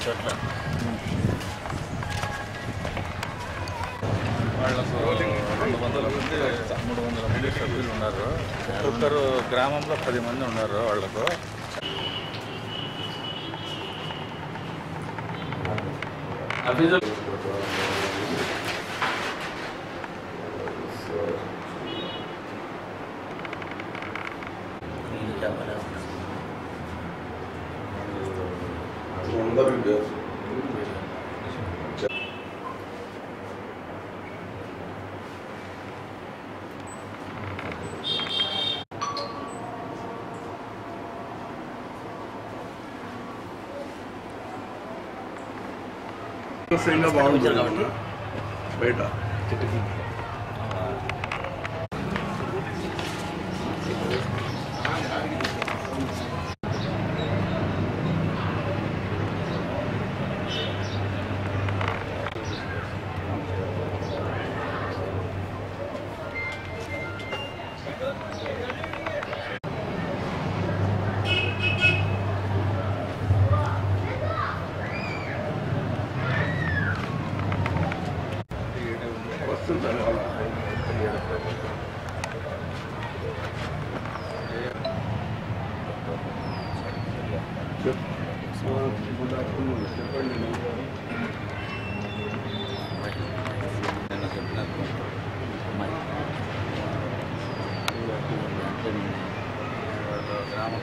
చోట్ల వాళ్ళకు 200 మంది 300 మంది సభ్యులు ఉన్నారు. ఒక్కొక్కరు గ్రామంలో 10 మంది ఉన్నారు. వాళ్ళకు కాబట్టి బయట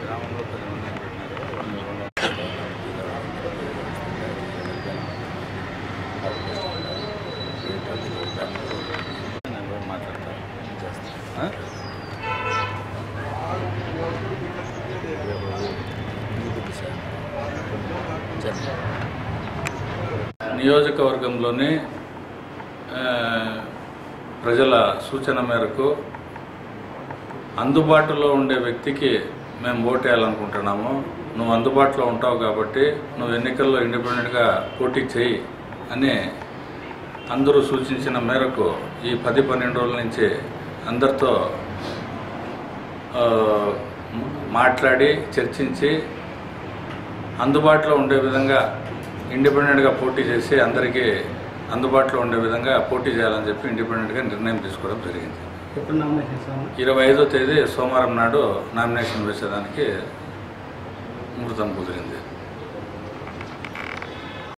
గ్రామంలో 10 మంది నియోజకవర్గంలోని ప్రజల సూచన మేరకు అందుబాటులో ఉండే వ్యక్తికి మేము ఓటేయాలనుకుంటున్నాము. నువ్వు అందుబాటులో ఉంటావు కాబట్టి నువ్వు ఎన్నికల్లో ఇండిపెండెంట్గా పోటీ చేయి అని అందరూ సూచించిన మేరకు ఈ 10-12 రోజుల నుంచి అందరితో మాట్లాడి చర్చించి అందుబాటులో ఉండే విధంగా ఇండిపెండెంట్గా పోటీ చేసి అందరికీ అందుబాటులో ఉండే విధంగా పోటీ చేయాలని చెప్పి ఇండిపెండెంట్గా నిర్ణయం తీసుకోవడం జరిగింది. 25వ తేదీ సోమవారం నాడు నామినేషన్ వేసేదానికి ముహూర్తం కుదిరింది.